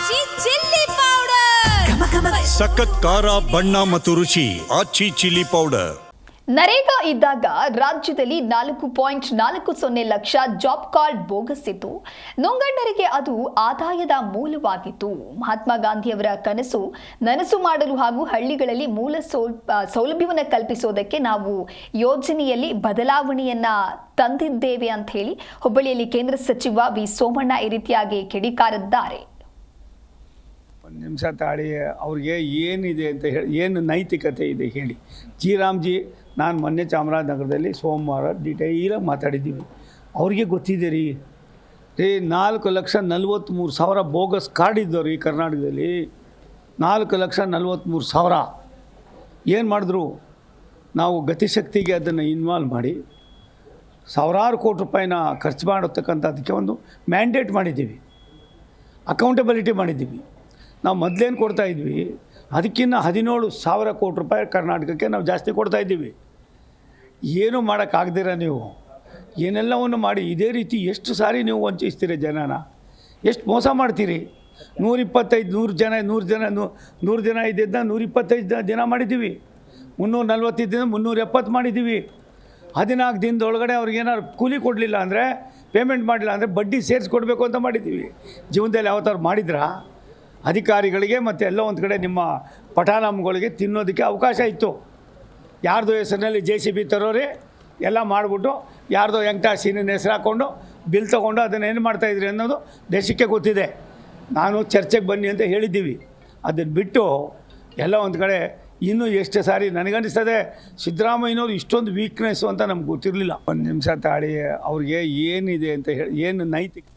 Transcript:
ಆಚಿ chilli powder ಸಖತ್ ಖಾರ ಬಣ್ಣ ಮತ್ತು ರುಚಿ ಆಚಿ ಚಿಲ್ಲಿ ಪೌಡರ್. ನರೇಗಾ ಇದ್ದಾಗ ರಾಜ್ಯದಲ್ಲಿ 4.40 ಲಕ್ಷ ಜಾಬ್ ಕಾರ್ಡ್ ಬೋಗಸ್ ಇತ್ತು. ನುಂಗಣ್ಣರಿಗೆ ಅದು ಆದಾಯದ ಮೂಲವಾಗಿತ್ತು. ಮಹಾತ್ಮ ಗಾಂಧಿಯವರ ಕನಸು ನನಸು ಮಾಡಲು ಹಾಗೂ ಹಳ್ಳಿಗಳಲ್ಲಿ ಮೂಲ ಸೌಲಭ್ಯವನ್ನು ಕಲ್ಪಿಸೋದಕ್ಕೆ ನಾವು ಯೋಜನೆಯಲ್ಲಿ ಬದಲಾವಣೆಯನ್ನ ತಂದಿದ್ದೇವೆ ಅಂತ ಹೇಳಿ ಹುಬ್ಬಳ್ಳಿಯಲ್ಲಿ ಕೇಂದ್ರ ಸಚಿವ ವಿ ಸೋಮಣ್ಣ ಈ ರೀತಿಯಾಗಿ ಕಿಡಿಕಾರಿದ್ದಾರೆ. ಒಂದು ನಿಮಿಷ ತಾಳಿ, ಅವ್ರಿಗೆ ಏನಿದೆ ಅಂತ ಹೇಳಿ, ಏನು ನೈತಿಕತೆ ಇದೆ ಹೇಳಿ. ಜಿ ನಾನು ಮೊನ್ನೆ ಚಾಮರಾಜನಗರದಲ್ಲಿ ಸೋಮವಾರ ಡೀಟೇಲಾಗಿ ಮಾತಾಡಿದ್ದೀವಿ. ಅವ್ರಿಗೆ ಗೊತ್ತಿದೆ ರೀ 4,43,000 ಬೋಗಸ್ ಕಾರ್ಡ್ ಇದ್ದವ್ರು ಈ ಕರ್ನಾಟಕದಲ್ಲಿ. 4,43,000 ಏನು ಮಾಡಿದ್ರು? ನಾವು ಗತಿಶಕ್ತಿಗೆ ಅದನ್ನು ಇನ್ವಾಲ್ವ್ ಮಾಡಿ ಸಾವಿರಾರು ಕೋಟಿ ರೂಪಾಯಿನ ಖರ್ಚು ಮಾಡತಕ್ಕಂಥದ್ದಕ್ಕೆ ಒಂದು ಮ್ಯಾಂಡೇಟ್ ಮಾಡಿದ್ದೀವಿ, ಅಕೌಂಟಬಿಲಿಟಿ ಮಾಡಿದ್ದೀವಿ. ನಾವು ಮೊದಲೇನು ಕೊಡ್ತಾಯಿದ್ವಿ, ಅದಕ್ಕಿಂತ 17,000 ಕೋಟಿ ರೂಪಾಯಿ ಕರ್ನಾಟಕಕ್ಕೆ ನಾವು ಜಾಸ್ತಿ ಕೊಡ್ತಾಯಿದ್ದೀವಿ. ಏನೂ ಮಾಡೋಕ್ಕಾಗ್ದಿರ ನೀವು ಏನೆಲ್ಲವನ್ನು ಮಾಡಿ ಇದೇ ರೀತಿ ಎಷ್ಟು ಸಾರಿ ನೀವು ವಂಚಿಸ್ತೀರಿ ಜನನ, ಎಷ್ಟು ಮೋಸ ಮಾಡ್ತೀರಿ. 100 ದಿನ ಇದ್ದಿದ್ದನ್ನ 125 ದಿನ ಮಾಡಿದ್ದೀವಿ, 345 ದಿನ 370 ಮಾಡಿದ್ದೀವಿ. 14 ದಿನದೊಳಗಡೆ ಅವ್ರಿಗೇನಾದ್ರು ಕೂಲಿ ಕೊಡಲಿಲ್ಲ ಅಂದರೆ, ಪೇಮೆಂಟ್ ಮಾಡಲಿಲ್ಲ ಅಂದರೆ ಬಡ್ಡಿ ಸೇರಿಸಿ ಕೊಡಬೇಕು ಅಂತ ಮಾಡಿದ್ದೀವಿ. ಜೀವನದಲ್ಲಿ ಯಾವತ್ತಾರು ಮಾಡಿದ್ರಾ? ಅಧಿಕಾರಿಗಳಿಗೆ ಮತ್ತು ಎಲ್ಲ ಒಂದು ಕಡೆ ನಿಮ್ಮ ಪಟಾನಂಗಳಿಗೆ ತಿನ್ನೋದಕ್ಕೆ ಅವಕಾಶ ಇತ್ತು. ಯಾರ್ದೋ ಹೆಸರಿನಲ್ಲಿ JCB ತರೋರಿ ಎಲ್ಲ ಮಾಡಿಬಿಟ್ಟು ಯಾರ್ದೋ ಸೀನಿನ ಹೆಸರು ಹಾಕ್ಕೊಂಡು ಬಿಲ್ ತೊಗೊಂಡು ಅದನ್ನು ಏನು ಮಾಡ್ತಾಯಿದ್ರಿ ಅನ್ನೋದು ದೇಶಕ್ಕೆ ಗೊತ್ತಿದೆ. ನಾನು ಚರ್ಚೆಗೆ ಬನ್ನಿ ಅಂತ ಹೇಳಿದ್ದೀವಿ. ಅದನ್ನು ಬಿಟ್ಟು ಎಲ್ಲ ಒಂದು ಕಡೆ ಇನ್ನೂ ಎಷ್ಟು ಸಾರಿ ನನಗನ್ನಿಸ್ತದೆ ಸಿದ್ದರಾಮಯ್ಯನವ್ರು ಇಷ್ಟೊಂದು ವೀಕ್ನೆಸ್ಸು ಅಂತ ನಮ್ಗೆ ಗೊತ್ತಿರಲಿಲ್ಲ. ಒಂದು ನಿಮಿಷ ತಾಳಿ, ಅವ್ರಿಗೆ ಏನಿದೆ ಅಂತ ಹೇಳಿ, ಏನು ನೈತಿಕ